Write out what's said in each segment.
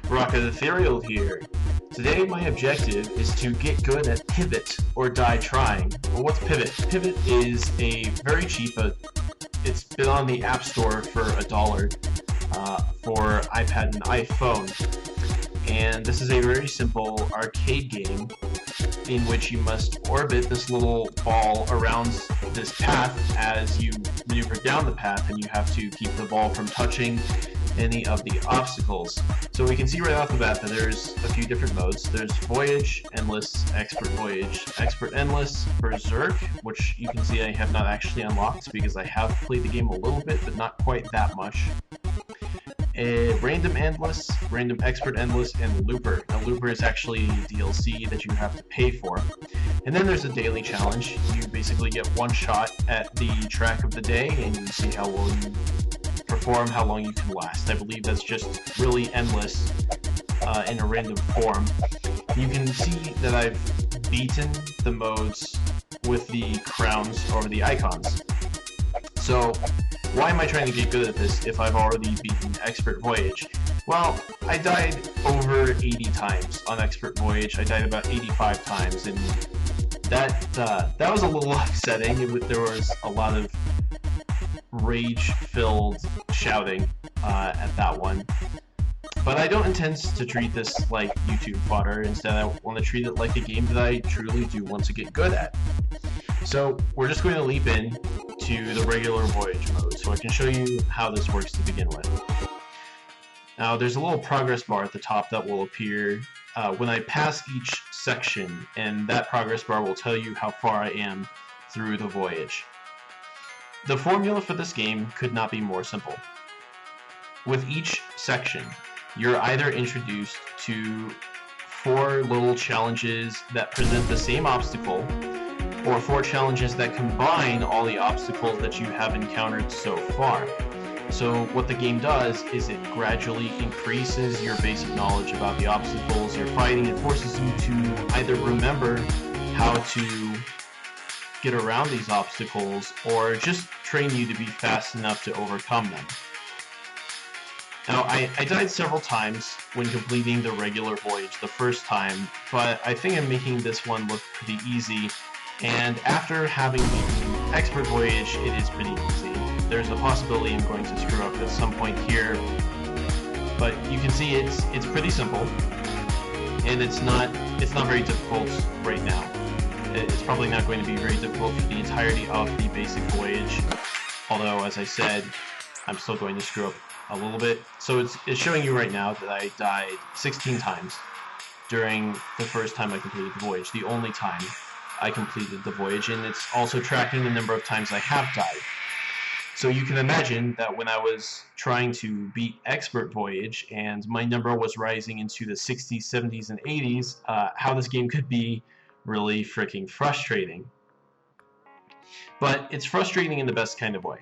Rocket Ethereal here. Today my objective is to get good at Pivvot or die trying. Well, what's Pivvot? Pivvot is a very cheap, it's been on the App Store for $1 for iPad and iPhone. And this is a very simple arcade game in which you must orbit this little ball around this path as you maneuver down the path, and you have to keep the ball from touching any of the obstacles. So we can see right off the bat that there's a few different modes. There's Voyage, Endless, Expert Voyage, Expert Endless, Berserk, which you can see I have not actually unlocked because I have played the game a little bit, but not quite that much. Random Endless, Random Expert Endless, and Looper. Now Looper is actually DLC that you have to pay for. And then there's a daily challenge. You basically get one shot at the track of the day, and you see how well you perform, how long you can last. I believe that's just really endless in a random form. You can see that I've beaten the modes with the crowns or the icons. So why am I trying to get good at this if I've already beaten Expert Voyage? Well, I died over 80 times on Expert Voyage. I died about 85 times, and that was a little upsetting. There was a lot of rage-filled shouting at that one. But I don't intend to treat this like YouTube fodder. Instead, I want to treat it like a game that I truly do want to get good at. So we're just going to leap in to the regular Voyage mode, so I can show you how this works to begin with. Now, there's a little progress bar at the top that will appear when I pass each section, and that progress bar will tell you how far I am through the Voyage. The formula for this game could not be more simple. With each section, you're either introduced to 4 little challenges that present the same obstacle, or 4 challenges that combine all the obstacles that you have encountered so far. So what the game does is it gradually increases your basic knowledge about the obstacles you're fighting. It forces you to either remember how to get around these obstacles, or just train you to be fast enough to overcome them. Now, I died several times when completing the regular Voyage the first time, but I think I'm making this one look pretty easy, and after having the Expert Voyage, it is pretty easy. There's a possibility I'm going to screw up at some point here, but you can see it's pretty simple, and it's not very difficult right now. It's probably not going to be very difficult for the entirety of the basic Voyage, although, as I said, I'm still going to screw up a little bit. So it's showing you right now that I died 16 times during the first time I completed the Voyage, the only time I completed the Voyage, and it's also tracking the number of times I have died. So you can imagine that when I was trying to beat Expert Voyage and my number was rising into the 60s, 70s, and 80s, how this game could be really freaking frustrating. But it's frustrating in the best kind of way,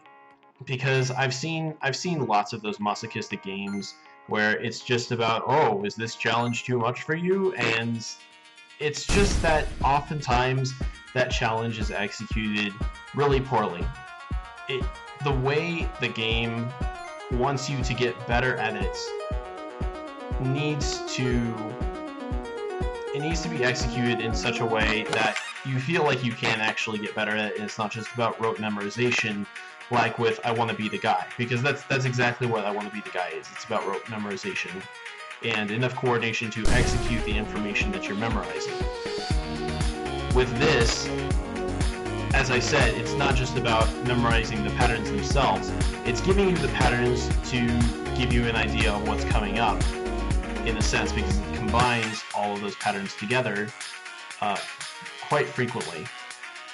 because I've seen lots of those masochistic games where it's just about, oh, is this challenge too much for you? And it's just that oftentimes that challenge is executed really poorly. The way the game wants you to get better at it needs to be executed in such a way that you feel like you can actually get better at it, and it's not just about rote memorization, like with I Want to Be the Guy, because that's exactly what I Want to Be the Guy is. It's about rote memorization and enough coordination to execute the information that you're memorizing. With this, as I said, it's not just about memorizing the patterns themselves, it's giving you the patterns to give you an idea of what's coming up, in a sense, because it combines all of those patterns together quite frequently.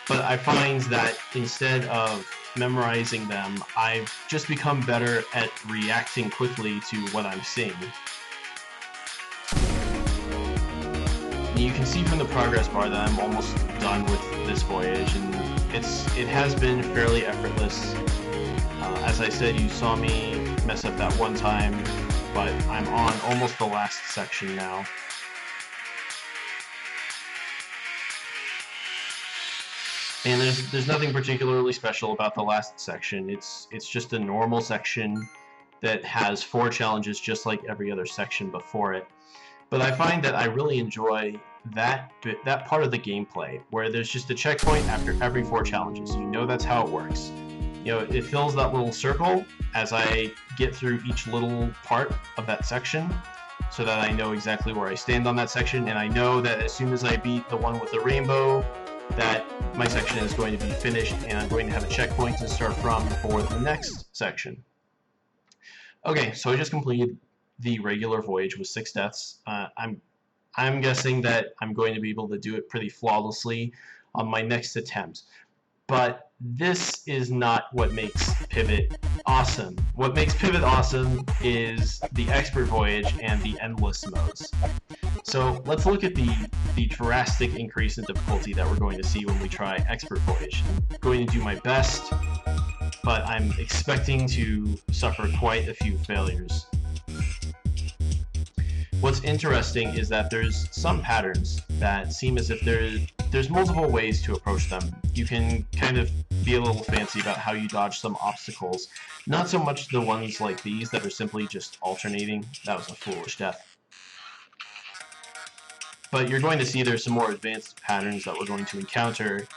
But I find that instead of memorizing them, I've just become better at reacting quickly to what I'm seeing. You can see from the progress bar that I'm almost done with this Voyage, and it has been fairly effortless. As I said, you saw me mess up that one time, but I'm on almost the last section now. And there's nothing particularly special about the last section. It's just a normal section that has 4 challenges just like every other section before it. But I find that I really enjoy that part of the gameplay where there's just a checkpoint after every 4 challenges. You know that's how it works. You know, it fills that little circle as I get through each little part of that section, so that I know exactly where I stand on that section, and I know that as soon as I beat the one with the rainbow, that my section is going to be finished and I'm going to have a checkpoint to start from for the next section. Okay, so I just completed the regular voyage with 6 deaths. I'm guessing that I'm going to be able to do it pretty flawlessly on my next attempt. But this is not what makes Pivvot awesome. What makes Pivvot awesome is the Expert Voyage and the Endless modes. So let's look at the drastic increase in difficulty that we're going to see when we try Expert Voyage. I'm going to do my best, but I'm expecting to suffer quite a few failures. What's interesting is that there's some patterns that seem as if there's multiple ways to approach them. You can kind of be a little fancy about how you dodge some obstacles. Not so much the ones like these that are simply just alternating. That was a foolish death. But you're going to see there's some more advanced patterns that we're going to encounter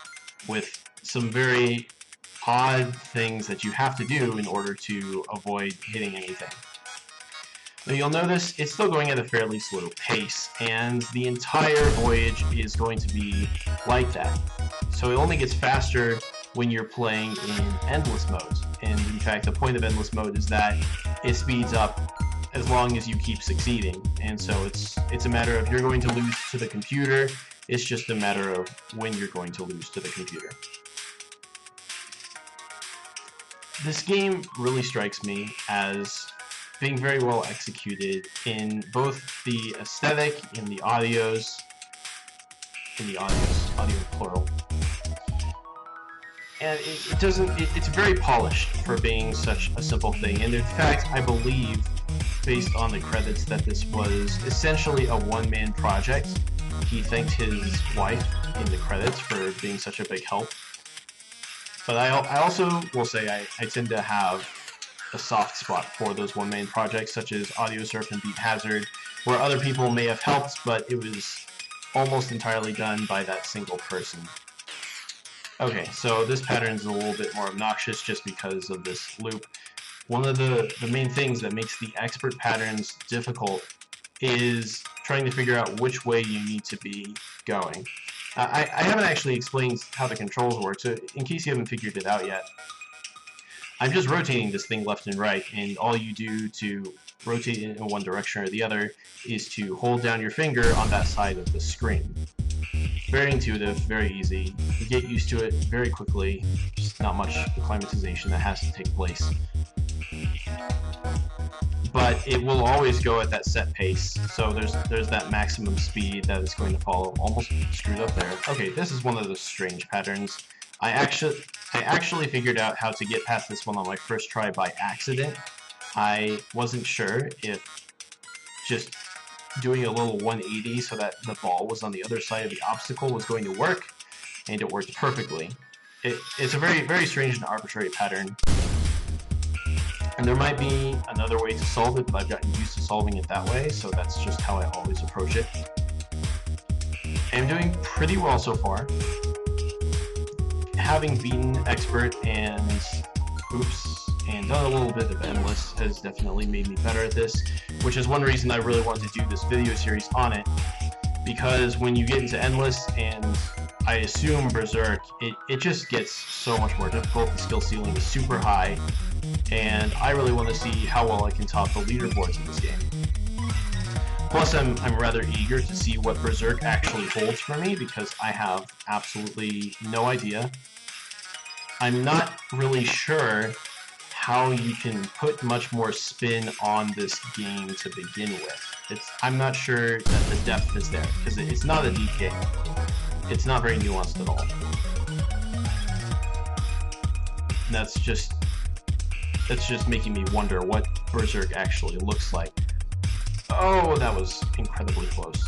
with some very odd things that you have to do in order to avoid hitting anything. Now you'll notice it's still going at a fairly slow pace, and the entire voyage is going to be like that. So it only gets faster when you're playing in endless mode. And in fact, the point of endless mode is that it speeds up as long as you keep succeeding. And so it's a matter of you're going to lose to the computer, it's just a matter of when you're going to lose to the computer. This game really strikes me as being very well executed in both the aesthetic, in the audios, audio plural. And it's very polished for being such a simple thing. And in fact, I believe, based on the credits, that this was essentially a one-man project. He thanked his wife in the credits for being such a big help. But I also will say I tend to have a soft spot for those one-man projects, such as AudioSurf and Beat Hazard, where other people may have helped, but it was almost entirely done by that single person. Okay, so this pattern is a little bit more obnoxious just because of this loop. One of the main things that makes the expert patterns difficult is trying to figure out which way you need to be going. I haven't actually explained how the controls work, so in case you haven't figured it out yet, I'm just rotating this thing left and right, and all you do to rotate it in one direction or the other is to hold down your finger on that side of the screen. Very intuitive, very easy. You get used to it very quickly, just not much acclimatization that has to take place. But it will always go at that set pace, so there's that maximum speed that it's going to follow. Almost screwed up there. Okay, this is one of those strange patterns. I actually figured out how to get past this one on my first try by accident. I wasn't sure if just doing a little 180 so that the ball was on the other side of the obstacle was going to work, and it worked perfectly. It's a very, very strange and arbitrary pattern. And there might be another way to solve it, but I've gotten used to solving it that way, so that's just how I always approach it. I'm doing pretty well so far. Having beaten Expert and Hoops and done a little bit of Endless has definitely made me better at this, which is one reason I really wanted to do this video series on it, because when you get into Endless and I assume Berserk, it just gets so much more difficult. The skill ceiling is super high, and I really want to see how well I can top the leaderboards in this game. Plus, I'm rather eager to see what Berserk actually holds for me, because I have absolutely no idea. I'm not really sure how you can put much more spin on this game to begin with. I'm not sure that the depth is there, because it's not a deep game. It's not very nuanced at all. That's just making me wonder what Berserk actually looks like. Oh, that was incredibly close.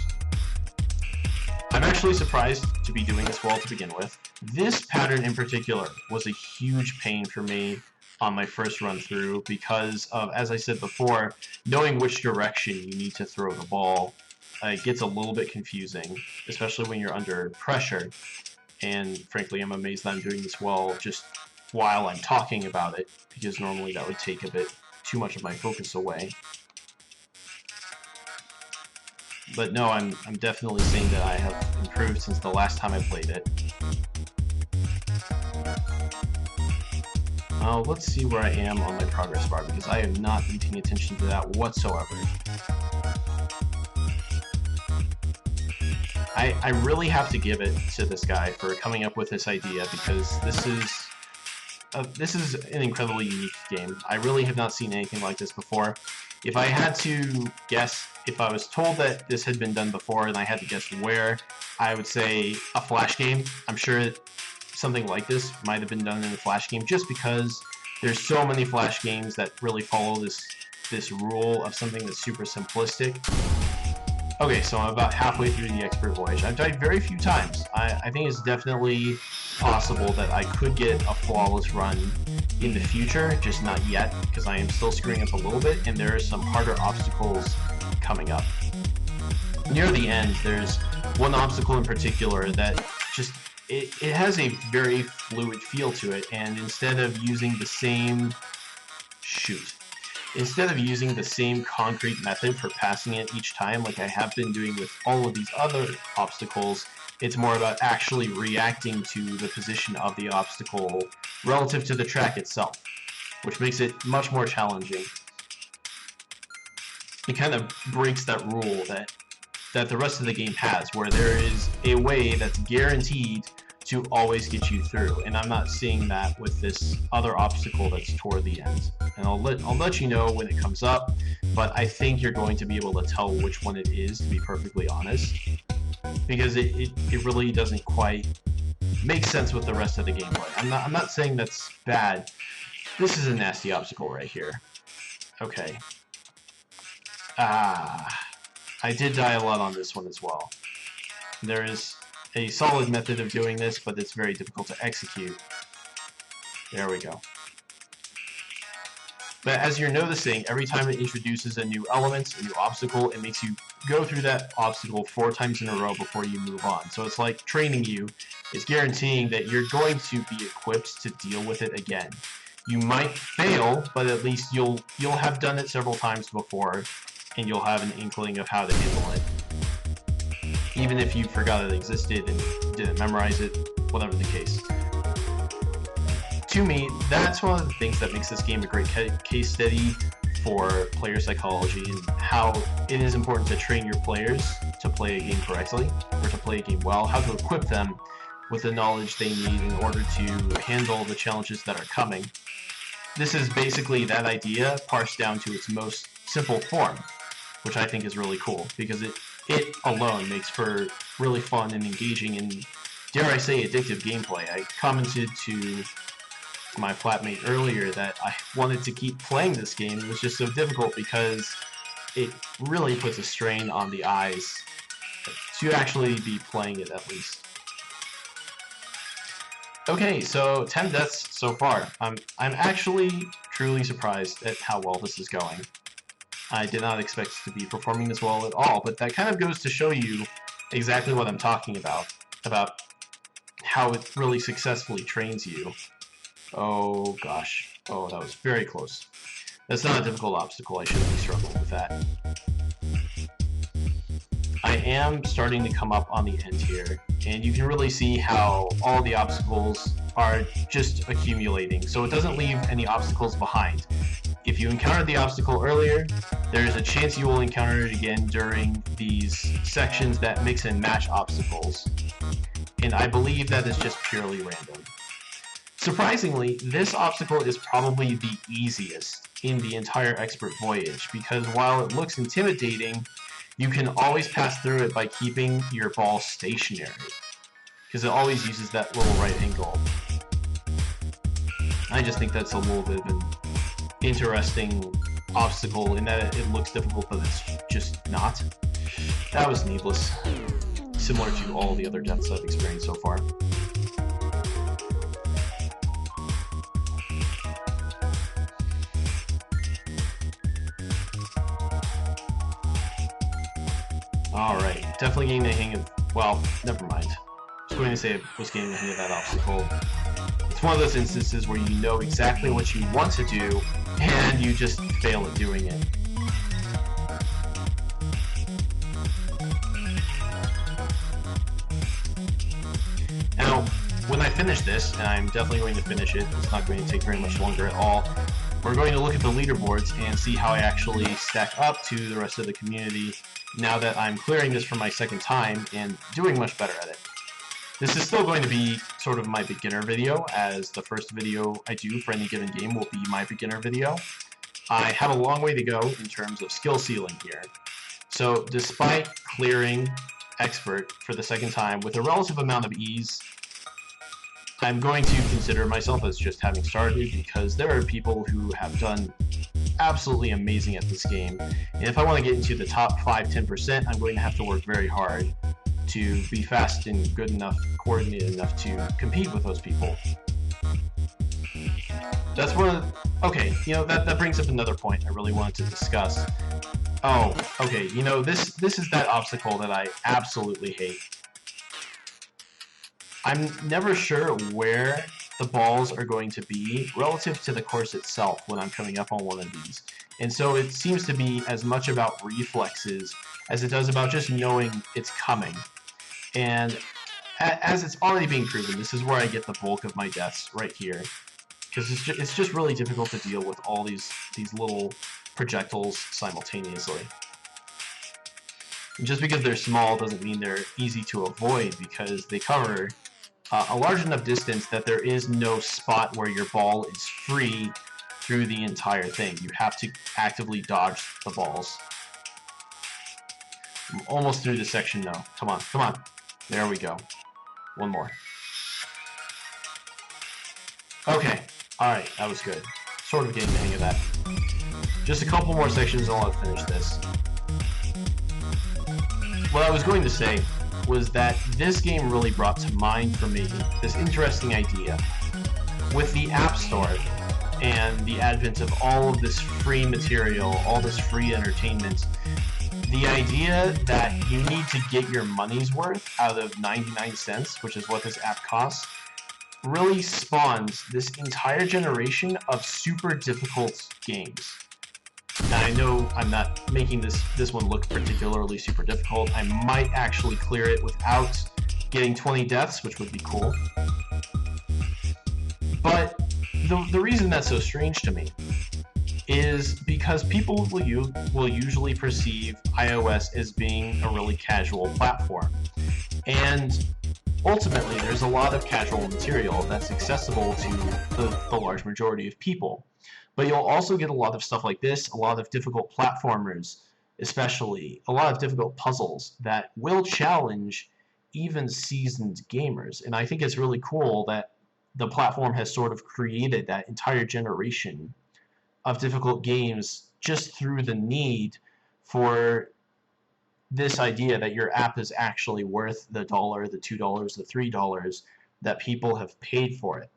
I'm actually surprised to be doing this well to begin with. This pattern in particular was a huge pain for me on my first run through because of, as I said before, knowing which direction you need to throw the ball. It gets a little bit confusing, especially when you're under pressure. And frankly, I'm amazed that I'm doing this well just while I'm talking about it, because normally that would take a bit too much of my focus away. But no, I'm definitely saying that I have improved since the last time I played it. Let's see where I am on my progress bar, because I have not been paying attention to that whatsoever. I really have to give it to this guy for coming up with this idea, because this is an incredibly unique game. I really have not seen anything like this before. If I had to guess, if I was told that this had been done before and I had to guess where, I would say a Flash game. I'm sure something like this might have been done in a Flash game, just because there's so many Flash games that really follow this rule of something that's super simplistic. Okay, so I'm about halfway through the expert voyage. I've died very few times. I think it's definitely possible that I could get a flawless run in the future, just not yet, because I am still screwing up a little bit, and there are some harder obstacles coming up. Near the end, there's one obstacle in particular that just, it has a very fluid feel to it, and instead of using the same concrete method for passing it each time like I have been doing with all of these other obstacles, it's more about actually reacting to the position of the obstacle relative to the track itself, which makes it much more challenging. It kind of breaks that rule that the rest of the game has, where there is a way that's guaranteed to always get you through, and I'm not seeing that with this other obstacle that's toward the end. And I'll let you know when it comes up, but I think you're going to be able to tell which one it is, to be perfectly honest, because it really doesn't quite make sense with the rest of the gameplay. I'm not saying that's bad. This is a nasty obstacle right here. Okay. I did die a lot on this one as well. There is a solid method of doing this, but it's very difficult to execute. There we go. But as you're noticing, every time it introduces a new element, a new obstacle, it makes you go through that obstacle 4 times in a row before you move on. So it's like training you. It's guaranteeing that you're going to be equipped to deal with it again. You might fail, but at least you'll have done it several times before, and you'll have an inkling of how to handle it. Even if you forgot it existed and didn't memorize it, whatever the case. To me, that's one of the things that makes this game a great case study for player psychology, and how it is important to train your players to play a game correctly, or to play a game well, how to equip them with the knowledge they need in order to handle the challenges that are coming. This is basically that idea parsed down to its most simple form, which I think is really cool, because it alone makes for really fun and engaging and, dare I say, addictive gameplay. I commented to my flatmate earlier that I wanted to keep playing this game. It was just so difficult because it really puts a strain on the eyes to actually be playing it, at least. Okay, so 10 deaths so far. I'm actually truly surprised at how well this is going. I did not expect to be performing this well at all, but that kind of goes to show you exactly what I'm talking about how it really successfully trains you. Oh gosh, oh, that was very close. That's not a difficult obstacle, I shouldn't be struggling with that. I am starting to come up on the end here, and you can really see how all the obstacles are just accumulating, so it doesn't leave any obstacles behind. If you encountered the obstacle earlier, there's a chance you will encounter it again during these sections that mix and match obstacles. And I believe that is just purely random. Surprisingly, this obstacle is probably the easiest in the entire expert voyage, because while it looks intimidating, you can always pass through it by keeping your ball stationary, because it always uses that little right angle. I just think that's a little bit of an interesting obstacle in that it looks difficult, but it's just not. That was needless, similar to all the other deaths I've experienced so far. Alright, definitely getting the hang of... Well, never mind. I was going to say I was getting the hang of that obstacle. It's one of those instances where you know exactly what you want to do, and you just fail at doing it. Now, when I finish this, and I'm definitely going to finish it, it's not going to take very much longer at all, we're going to look at the leaderboards and see how I actually stack up to the rest of the community now that I'm clearing this for my second time and doing much better at it. This is still going to be sort of my beginner video, as the first video I do for any given game will be my beginner video. I have a long way to go in terms of skill ceiling here. So despite clearing Expert for the second time with a relative amount of ease, I'm going to consider myself as just having started, because there are people who have done absolutely amazing at this game, and if I want to get into the top 5-10%, I'm going to have to work very hard to be fast and good enough, coordinated enough to compete with those people. That's one of the, okay, you know, that brings up another point I really wanted to discuss. Oh, okay, you know, this is that obstacle that I absolutely hate. I'm never sure where the balls are going to be relative to the course itself when I'm coming up on one of these. And so it seems to be as much about reflexes as it does about just knowing it's coming. And as it's already being proven, this is where I get the bulk of my deaths right here. Because it's just really difficult to deal with all these little projectiles simultaneously. And just because they're small doesn't mean they're easy to avoid, because they cover a large enough distance that there is no spot where your ball is free through the entire thing. You have to actively dodge the balls. I'm almost through this section now. Come on, come on. There we go. One more. Okay, alright, that was good. Sort of getting the hang of that. Just a couple more sections and I'll finish this. What I was going to say was that this game really brought to mind for me this interesting idea. With the App Store and the advent of all of this free material, all this free entertainment, the idea that you need to get your money's worth out of 99 cents, which is what this app costs, really spawns this entire generation of super difficult games. Now, I know I'm not making this one look particularly super difficult. I might actually clear it without getting 20 deaths, which would be cool. But the reason that's so strange to me is because people will usually perceive iOS as being a really casual platform. And ultimately, there's a lot of casual material that's accessible to the large majority of people. But you'll also get a lot of stuff like this, a lot of difficult platformers, especially, a lot of difficult puzzles that will challenge even seasoned gamers. And I think it's really cool that the platform has sort of created that entire generation of difficult games just through the need for this idea that your app is actually worth the $1, the $2, the $3 that people have paid for it.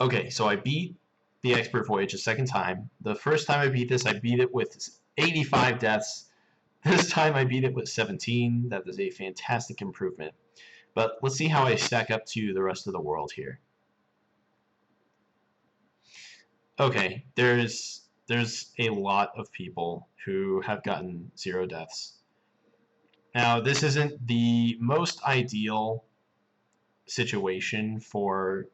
Okay, so I beat the Expert Voyage a second time. The first time I beat this, I beat it with 85 deaths. This time I beat it with 17. That is a fantastic improvement. But let's see how I stack up to the rest of the world here. Okay, there's a lot of people who have gotten 0 deaths. Now, this isn't the most ideal situation for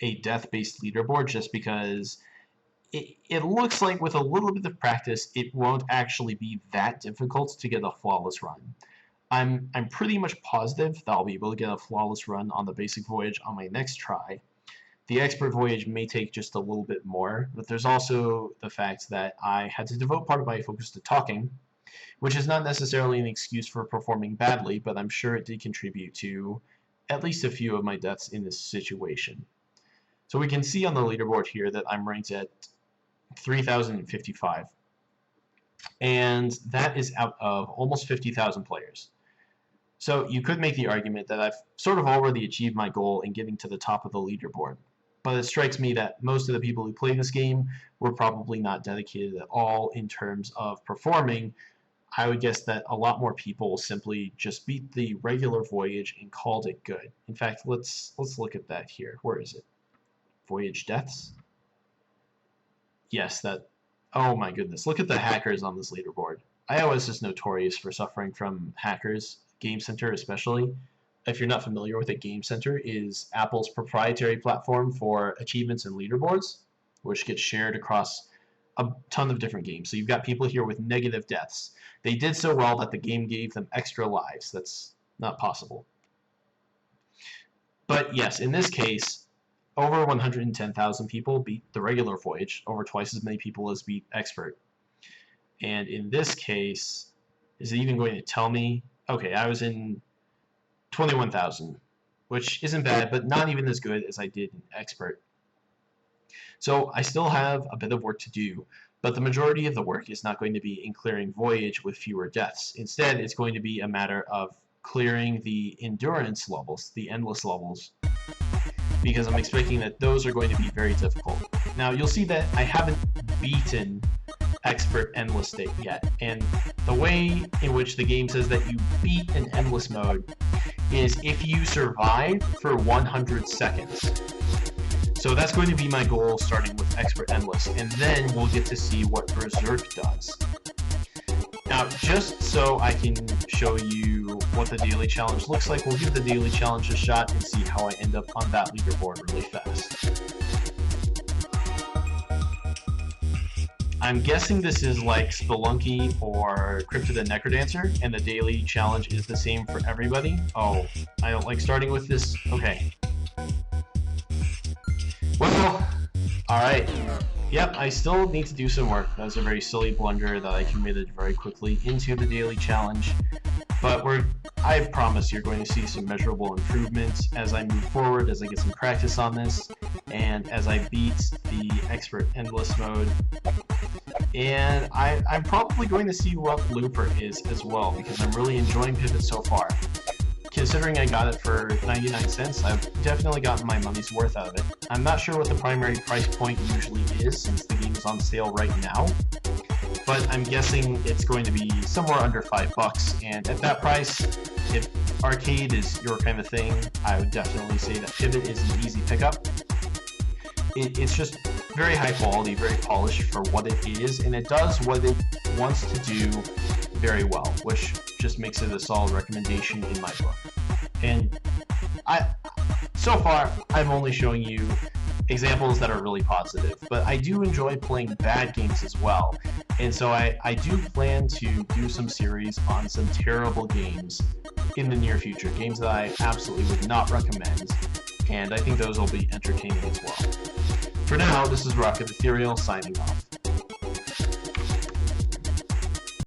a death-based leaderboard, just because it looks like with a little bit of practice, it won't actually be that difficult to get a flawless run. I'm pretty much positive that I'll be able to get a flawless run on the basic voyage on my next try. The Expert Voyage may take just a little bit more, but there's also the fact that I had to devote part of my focus to talking, which is not necessarily an excuse for performing badly, but I'm sure it did contribute to at least a few of my deaths in this situation. So we can see on the leaderboard here that I'm ranked at 3,055, and that is out of almost 50,000 players. So you could make the argument that I've sort of already achieved my goal in getting to the top of the leaderboard. But it strikes me that most of the people who play this game were probably not dedicated at all in terms of performing. I would guess that a lot more people simply just beat the regular Voyage and called it good. In fact, let's look at that here. Where is it? Voyage deaths? Yes, that... Oh my goodness. Look at the hackers on this leaderboard. iOS is notorious for suffering from hackers, Game Center especially. If you're not familiar with it, Game Center is Apple's proprietary platform for achievements and leaderboards, which gets shared across a ton of different games. So you've got people here with negative deaths. They did so well that the game gave them extra lives. That's not possible. But yes, in this case, over 110,000 people beat the regular Voyage, over twice as many people as beat Expert. And in this case, is it even going to tell me? Okay, I was in 21,000, which isn't bad, but not even as good as I did in Expert. So I still have a bit of work to do, but the majority of the work is not going to be in clearing Voyage with fewer deaths. Instead, it's going to be a matter of clearing the endurance levels, the endless levels, because I'm expecting that those are going to be very difficult. Now, you'll see that I haven't beaten Expert Endless State yet, and the way in which the game says that you beat an endless mode is if you survive for 100 seconds. So that's going to be my goal starting with Expert Endless, and then we'll get to see what Berserk does. Now, just so I can show you what the daily challenge looks like, we'll give the daily challenge a shot and see how I end up on that leaderboard really fast. I'm guessing this is like Spelunky or Cryptid the Necrodancer, and the daily challenge is the same for everybody. Oh, I don't like starting with this. Okay. Well, alright. Yep, I still need to do some work. That was a very silly blunder that I committed very quickly into the daily challenge. But I promise you're going to see some measurable improvements as I move forward, as I get some practice on this, and as I beat the Expert Endless mode. And I'm probably going to see what Looper is as well, because I'm really enjoying Pivvot so far. Considering I got it for 99 cents, I've definitely gotten my money's worth out of it. I'm not sure what the primary price point usually is, since the game is on sale right now, but I'm guessing it's going to be somewhere under $5, and at that price, if arcade is your kind of thing, I would definitely say that Pivvot is an easy pickup. It's just very high quality, very polished for what it is, and it does what it wants to do very well, which just makes it a solid recommendation in my book. And so far, I'm only showing you examples that are really positive, but I do enjoy playing bad games as well, and so I do plan to do some series on some terrible games in the near future, games that I absolutely would not recommend, and I think those will be entertaining as well. For now, this is Rocket Ethereal signing off.